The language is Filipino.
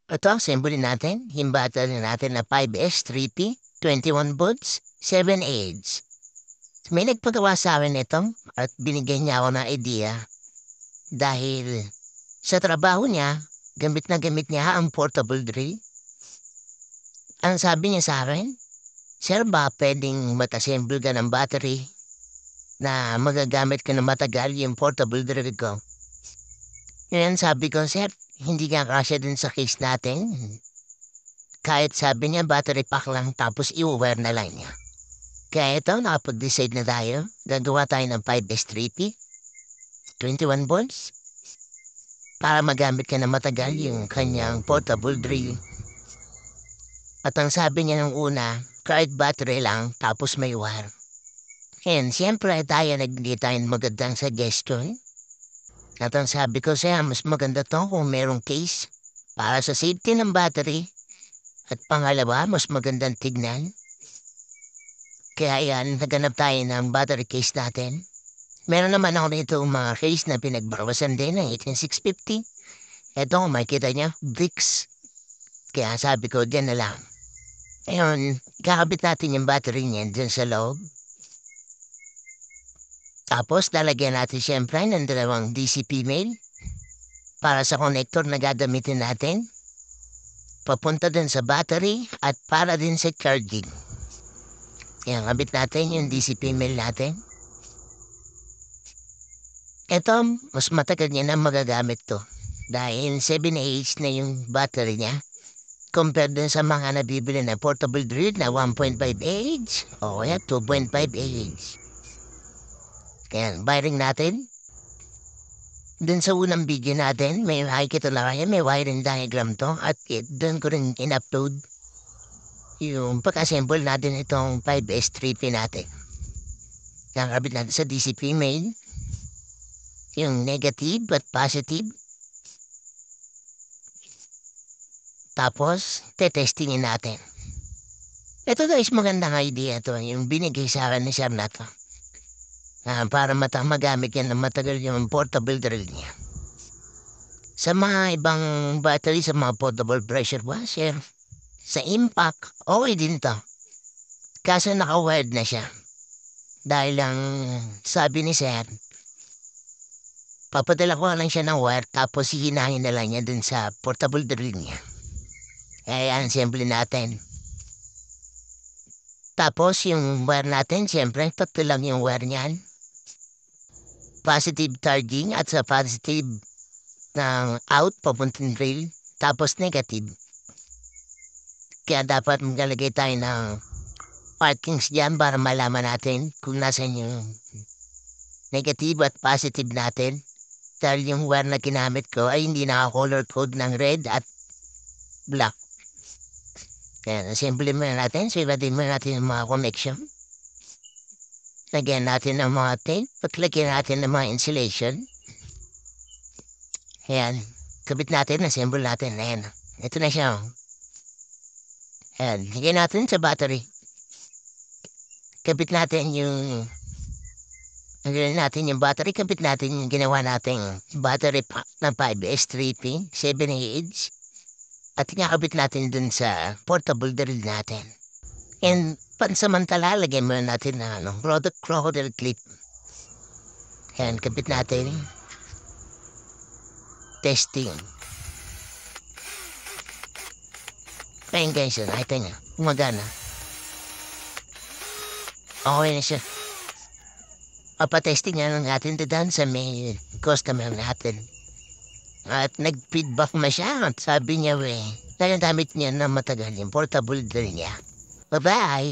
Ito ang symbol natin, yung battery natin na 5S3P, 21 volts, 7 aids. May nagpagawa sa akin ito at binigyan niya ako ng idea dahil sa trabaho niya, gamit na gamit niya ang portable drill. Ang sabi niya sa akin, "Sir, ba pwedeng mag-assemble ka ng battery na magagamit ka na matagal yung portable drill ko?" Ngayon sabi ko, "Sir, hindi nga kasya din sa case natin." Kahit sabi niya battery pack lang tapos i-wire na lang niya. Kaya ito, nakapag-decide na tayo. Gagawa tayo ng 5S3P, 21 volts, para magamit ka na matagal yung kanyang portable drill. At ang sabi niya nung una, kahit battery lang tapos may wire. And siyempre tayo nagbigay tayo ng magandang suggestion. At ang sabi ko siya, mas maganda to kung merong case para sa safety ng battery. At pangalawa, mas magandang tignan. Kaya yan, naghanap tayo ng battery case natin. Meron naman ako dito mga case na pinagbawasan din ng 18650. Ito, makikita niya, bricks. Kaya sabi ko, dyan na lang. Ayun, kakabit natin yung battery niyan dyan sa loob. Tapos, lalagyan natin siyempre ng dalawang DCP mail para sa connector na gagamitin natin. Papunta din sa battery at para din sa charging. Yan, kabit natin yung DCP mail natin. Ito, mas matagal niya na magagamit to. Dahil 7Ah na yung battery niya. Compared din sa mga nabibili na portable drill na 1.5Ah o kaya 2.5Ah. Kaya, wiring natin. Dun sa unang video natin, may makikita na kaya, may wiring diagram to. At dun ko rin in-upload yung pag-assemble natin itong 5S3P natin. Nakabit natin sa DCP main. Yung negative at positive. Tapos, tetestingin natin. Ito guys, magandang idea to. Yung binigay sa akin ni Sir na to. Para magamit yan ng matagal yung portable drill niya. Sa mga ibang battery, sa mga portable pressure washer, sa impact, okay din to. Kaso naka-wired na siya. Dahil lang sabi ni Sir, papadala ko lang siya ng wire tapos hihinahin na lang niya dun sa portable drill niya. Kaya assemble natin. Tapos yung wire natin, siyempre, tatlo lang yung wire niyan. Positive charging at sa positive ng out, papuntang drill. Tapos negative. Kaya dapat maglalagay tayo ng markings dyan para malaman natin kung nasan yung negative at positive natin. Dahil yung wire na ginamit ko ay hindi naka-color code ng red at black. Kaya assemble muna natin. So ibatin muna natin yung mga connection. Lagyan natin ng mga tape. Paglagyan natin ng mga insulation. Ayan. Kabit natin. Assemble natin. Ayan. Ito na siya. Ayan. Lagyan natin sa battery. Kabit natin yung... Lagyan natin yung battery. Kabit natin yung ginawa natin battery pack ng 5S3P. 7Ah. At kinakabit natin dun sa portable drill natin. And pansamantala, lagyan muna natin na product crocodile clip. Ayan, kabit natin. Testing. Ayan guys, nakita niya. Gumagana. Okay na siya. Papatesting nga lang natin doon sa may customer natin. At nag-feedback na siya at sabi niya, nagamit niya na matagal yung portable drill niya. Bye-bye!